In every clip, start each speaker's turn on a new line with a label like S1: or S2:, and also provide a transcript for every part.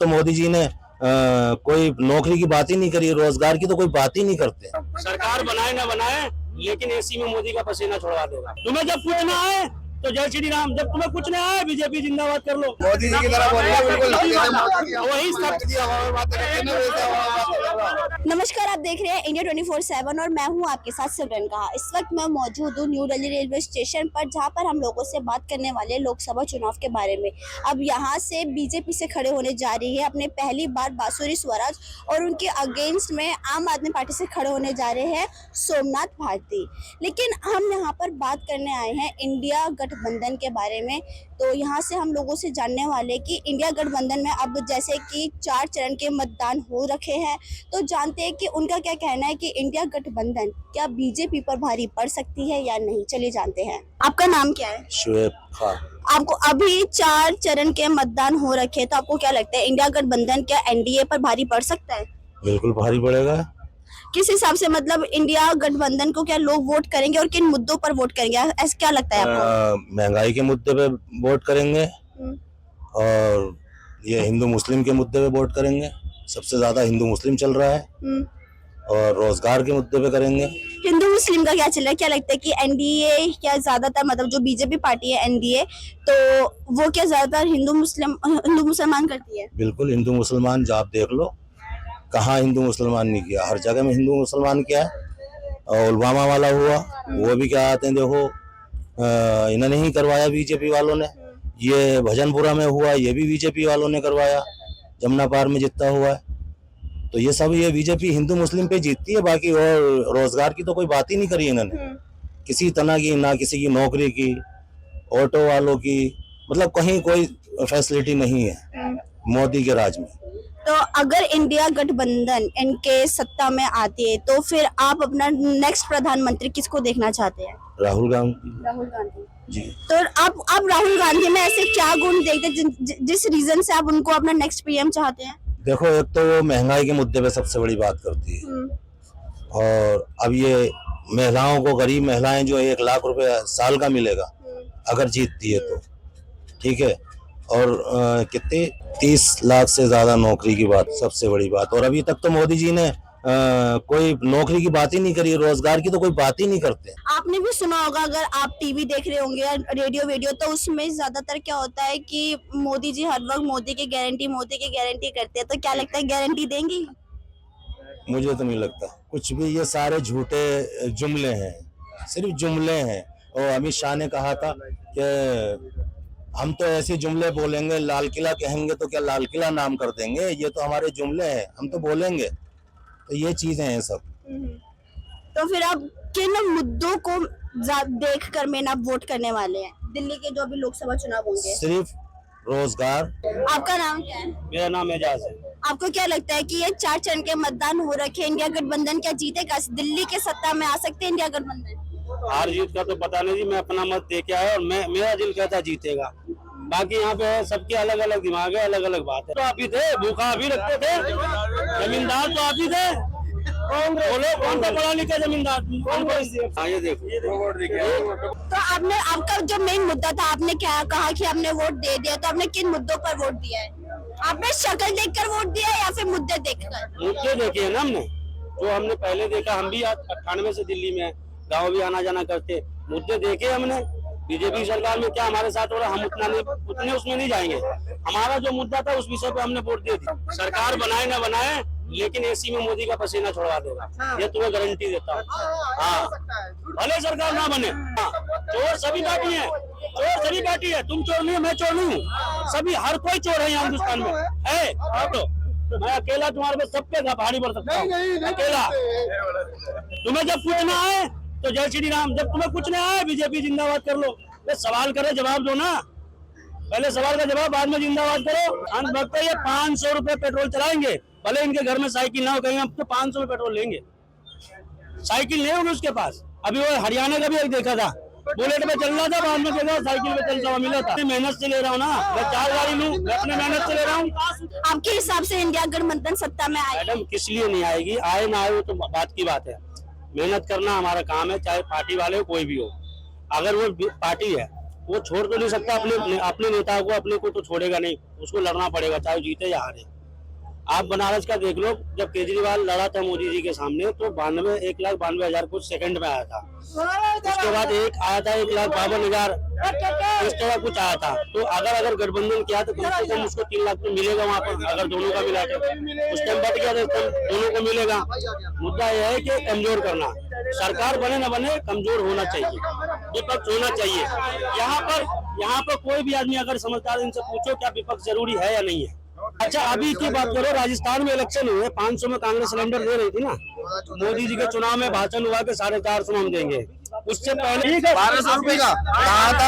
S1: तो मोदी जी ने कोई नौकरी की बात ही नहीं करी, रोजगार की तो कोई बात ही नहीं करते।
S2: सरकार बनाए ना बनाए, लेकिन एसी में मोदी का पसीना छुड़वा देगा। तुम्हें जब कुछ ना आए तो जय श्री राम, जब तुम्हें कुछ नहीं आए बीजेपी जिंदाबाद कर लो।
S3: मोदी जी की तरफ
S2: वही सब।
S4: नमस्कार, आप देख रहे हैं इंडिया 24/7 और मैं हूं आपके साथ सिमरन कहा। इस वक्त मैं मौजूद हूं न्यू दिल्ली रेलवे स्टेशन पर, जहां पर हम लोगों से बात करने वाले हैं लोकसभा चुनाव के बारे में। अब यहां से बीजेपी से खड़े होने जा रही है अपने पहली बार बांसुरी स्वराज, और उनके अगेंस्ट में आम आदमी पार्टी से खड़े होने जा रहे हैं सोमनाथ भारती। लेकिन हम यहाँ पर बात करने आए हैं इंडिया गठबंधन के बारे में। तो यहाँ से हम लोगों से जानने वाले कि इंडिया गठबंधन में अब जैसे कि 4 चरण के मतदान हो रखे हैं, तो जानते हैं कि उनका क्या कहना है कि इंडिया गठबंधन क्या बीजेपी पर भारी पड़ सकती है या नहीं। चलिए जानते हैं। आपका नाम क्या है?
S1: शुएब खान।
S4: आपको अभी 4 चरण के मतदान हो रखे हैं, तो आपको क्या लगता है इंडिया गठबंधन क्या एनडीए पर भारी पड़ सकता है?
S1: बिल्कुल भारी पड़ेगा।
S4: किस हिसाब से, मतलब इंडिया गठबंधन को क्या लोग वोट करेंगे और किन मुद्दों पर वोट करेंगे, ऐसा क्या लगता है आपको?
S1: महंगाई के मुद्दे पे वोट करेंगे और ये हिंदू मुस्लिम के मुद्दे पे वोट करेंगे। सबसे ज्यादा हिंदू मुस्लिम चल रहा है। और रोजगार के मुद्दे पे करेंगे।
S4: हिंदू मुस्लिम का क्या चल रहा है? क्या लगता है कि एनडीए क्या ज्यादातर, मतलब जो बीजेपी पार्टी है एनडीए, तो वो क्या ज्यादातर हिंदू मुसलमान करती है?
S1: बिल्कुल हिंदू मुसलमान, आप देख लो कहाँ हिंदू मुसलमान नहीं किया, हर जगह में हिंदू मुसलमान किया है। और उलवामा वाला हुआ, वो भी क्या आते हैं देखो, इन्होंने ही करवाया बीजेपी वालों ने। ये भजनपुरा में हुआ, ये भी बीजेपी वालों ने करवाया। जमुना पार में जितना हुआ है, तो ये सब ये बीजेपी हिंदू मुस्लिम पे जीतती है। बाकी और रोजगार की तो कोई बात ही नहीं करी इन्होंने किसी तरह की, ना किसी की नौकरी की, ऑटो वालों की, मतलब कहीं कोई फैसिलिटी नहीं है मोदी के राज में।
S4: तो अगर इंडिया गठबंधन इनके सत्ता में आती है, तो फिर आप अपना नेक्स्ट प्रधानमंत्री किसको देखना चाहते हैं?
S1: राहुल गांधी।
S4: राहुल गांधी
S1: जी।
S4: तो आप राहुल गांधी में ऐसे क्या गुण देखते हैं जिस रीजन से आप उनको अपना नेक्स्ट पीएम चाहते हैं?
S1: देखो, एक तो वो महंगाई के मुद्दे पे सबसे बड़ी बात करती है। और अब ये महिलाओं को, गरीब महिलाएं जो 1 लाख रुपए साल का मिलेगा अगर जीतती है तो, ठीक है। और कितने 30 लाख से ज्यादा नौकरी की बात, सबसे बड़ी बात। और अभी तक तो मोदी जी ने कोई नौकरी की बात ही नहीं करी, रोजगार की तो कोई बात ही नहीं करते।
S4: आपने भी सुना होगा, अगर आप टीवी देख रहे होंगे या रेडियो वीडियो, तो उसमें ज्यादातर क्या होता है कि मोदी जी हर वक्त मोदी की गारंटी करते हैं। तो क्या लगता है गारंटी देंगी?
S1: मुझे तो नहीं लगता कुछ भी, ये सारे झूठे जुमले हैं, सिर्फ जुमले हैं। और अमित शाह ने कहा था कि हम तो ऐसे जुमले बोलेंगे, लाल किला कहेंगे तो क्या लाल किला नाम कर देंगे, ये तो हमारे जुमले हैं, हम तो बोलेंगे। तो ये चीजें हैं सब।
S4: तो फिर आप किन मुद्दों को देख कर में आप वोट करने वाले हैं दिल्ली के जो भी लोकसभा चुनाव होंगे?
S1: सिर्फ रोजगार।
S4: आपका नाम क्या है?
S2: मेरा नाम एजाज है।
S4: आपको क्या लगता है कि ये 4 चरण के मतदान हो रखे, इंडिया गठबंधन क्या जीतेगा? दिल्ली के सत्ता में आ सकते हैं इंडिया गठबंधन?
S2: हार जीत का तो पता नहीं जी, मैं अपना मत दे के आया और मेरा दिल कहता जीतेगा। बाकी यहाँ पे सबके अलग अलग दिमाग है, अलग अलग बात है। तो आप ही थे, भूखा आप ही रखते थे, जमींदार तो आप ही थे। बोलो कौन सा पढ़ा लिखा जमींदार? ये देखो।
S4: तो आपने, आपका जो मेन मुद्दा था, आपने क्या कहा कि आपने वोट दे दिया, तो आपने किन मुद्दों पर वोट दिया है? आपने शक्ल देखकर वोट दिया है या फिर मुद्दे देखकर?
S2: मुद्दे देखे है ना हमने, जो हमने पहले देखा। हम भी 98 से दिल्ली में, गाँव भी आना जाना करते, मुद्दे देखे हमने। बीजेपी सरकार में क्या हमारे साथ हो रहा, हम उतने उसमें नहीं जाएंगे। हमारा जो मुद्दा था उस विषय पे हमने वोट दे दी। सरकार बनाए ना बनाए, लेकिन एसी में मोदी का पसीना छुड़वा देगा, ये तुम्हें गारंटी देता हूँ। हाँ, भले सरकार ना बने। चोर सभी पार्टी है, चोर सभी पार्टी है। तुम चोर नहीं हो, मैं चोर नहीं हूँ, सभी हर कोई चोर है यहाँ हिंदुस्तान में है। तो मैं अकेला तुम्हारे पे सब पे भारी पड़ सकता हूँ, अकेला। तुम्हें जब कुछ ना आए तो जय श्री राम, जब तुम्हें कुछ नहीं आए बीजेपी जिंदाबाद कर लो। सवाल करे जवाब दो ना, पहले सवाल का जवाब, बाद में जिंदाबाद करो। अंत वक्त ये 500 रुपए पेट्रोल चलाएंगे, भले इनके घर में साइकिल ना हो, कहीं हम तो 500 में पेट्रोल लेंगे। साइकिल नहीं होगी उसके पास। अभी वो हरियाणा का भी एक देखा था, बुलेट पे चल रहा था, बाद में देखा साइकिल पे चलता हुआ मिला था। मेहनत से ले रहा हूँ ना, मैं 4 गाड़ी लूँ, मैं अपने मेहनत से ले रहा हूँ।
S4: आपके हिसाब से इंडिया गठबंधन सत्ता में आएगी?
S2: मैडम किस लिए नहीं आएगी, आए ना आए वो तो बात की बात है। मेहनत करना हमारा काम है, चाहे पार्टी वाले हो कोई भी हो। अगर वो पार्टी है वो छोड़ तो नहीं सकता अपने नेता को, अपने को तो छोड़ेगा नहीं, उसको लड़ना पड़ेगा चाहे जीते या हारे। आप बनारस का देख लो, जब केजरीवाल लड़ा था मोदी जी के सामने तो 1,92,000 कुछ सेकंड में आया था। उसके बाद एक आया था 1,52,000 इस तरह कुछ आया था। तो अगर गठबंधन किया तो कम से कम उसको 3 लाख तो मिलेगा वहाँ पर, अगर दोनों का मिला उस टाइम बट गया तो दोनों को मिलेगा। मुद्दा यह है कि कमजोर करना, सरकार बने न बने कमजोर होना चाहिए, विपक्ष होना चाहिए। यहाँ पर कोई भी आदमी अगर समझदार इनसे पूछो क्या विपक्ष जरूरी है या नहीं है। अच्छा अभी की बात करो, राजस्थान में इलेक्शन हुए, 500 में कांग्रेस सिलेंडर दे रही थी ना, मोदी जी के चुनाव में भाषण हुआ कि 450 में हम देंगे। उससे पहले
S3: 1200 रुपए का कहा था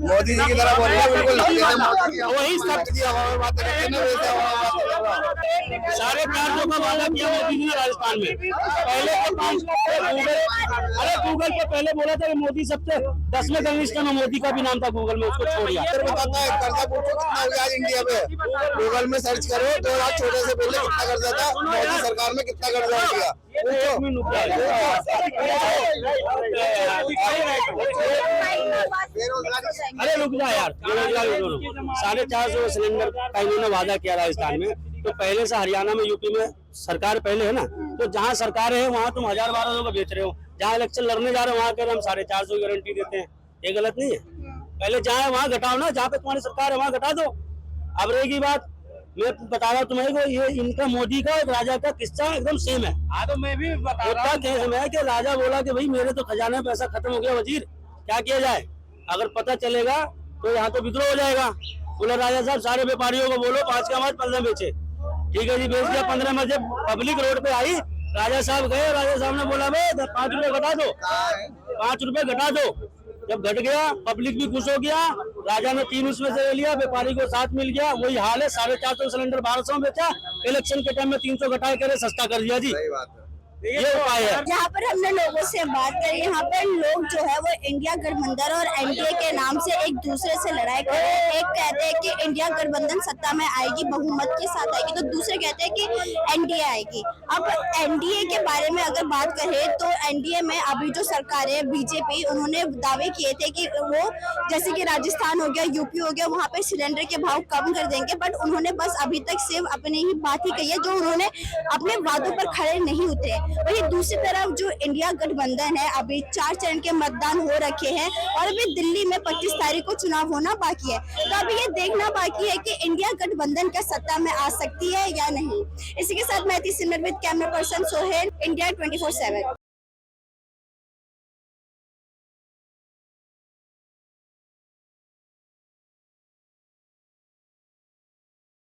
S3: मोदी जी की तरह बोल रहे बिल्कुल
S2: वही सब 450 का वादा किया मोदी जी ने राजस्थान में। पहले गूगल पे पहले बोला था कि मोदी सबसे 10 में कनिष्ठ में, मोदी का भी नाम था गूगल में, उसको छोड़ दिया।
S3: बताता है कर्जा पूछो कितना हो गया आज इंडिया में, गूगल में सर्च करो 2 लाख छोटे से पहले कितना कर्जा था, मोदी सरकार में कितना कर्जा हो गया।
S2: अरे रुक जा यार, 450 सिलेंडर का इन्होंने वादा किया राजस्थान में। तो पहले से हरियाणा में, यूपी में सरकार पहले है ना, तो जहाँ सरकार है वहाँ तुम 1,000-1,200 का बेच रहे हो, जहाँ इलेक्शन लड़ने जा रहे हो वहाँ कर हम 450 की गारंटी देते हैं। ये गलत नहीं है। पहले जहाँ है वहाँ घटाओ ना, जहाँ पे तुम्हारी सरकार है वहाँ घटा दो। अब रहेगी बात, मैं बता रहा हूँ तुम्हें को, ये इनका मोदी का और राजा का किस्सा एकदम सेम है। हाँ तो मैं भी बता रहा हूँ कि राजा बोला कि भाई मेरे तो खजाने में पैसा खत्म हो गया वजीर, क्या किया जाए। अगर पता चलेगा तो यहाँ तो विद्रोह हो जाएगा। बोला राजा साहब सारे व्यापारियों को बोलो 5 का माल 15 बेचे। ठीक है जी, बेच दिया 15 में। जब पब्लिक रोड पे आई, राजा साहब गए, राजा साहब ने बोला भाई 5 रुपए घटा दो, 5 रुपए घटा दो। जब घट गया पब्लिक भी खुश हो गया, राजा ने 3 उसमें से ले लिया, व्यापारी को 7 मिल गया। वही हाल है, 450 सिलेंडर 1200 में बेचा, इलेक्शन के टाइम में 300 घटाए करे सस्ता कर दिया जी। ये उपाय है।
S4: यहाँ पर हमने लोगों से बात करी, यहाँ पर लोग जो है वो इंडिया गठबंधन और एनडीए के नाम से एक दूसरे से लड़ाई कर रहे हैं। एक कहते हैं कि इंडिया गठबंधन सत्ता में आएगी, बहुमत के साथ आएगी, तो दूसरे कहते हैं कि एनडीए आएगी। अब एनडीए के बारे में अगर बात करें तो एनडीए में अभी जो सरकार है बीजेपी, उन्होंने दावे किए थे कि वो जैसे कि राजस्थान हो गया, यूपी हो गया, वहाँ पे सिलेंडर के भाव कम कर देंगे, बट उन्होंने बस अभी तक सिर्फ अपनी ही बात ही कही है, जो उन्होंने अपने वादों पर खड़े नहीं उतरे। वही दूसरी तरफ जो इंडिया गठबंधन है, अभी 4 चरण के मतदान हो रखे हैं और अभी दिल्ली में 25 तारीख को चुनाव होना बाकी है। तो अभी ये देखना बाकी है कि इंडिया गठबंधन का सत्ता में आ सकती है या नहीं। इसी के साथ मैं थी Simran with camera person Sohail, India 24/7।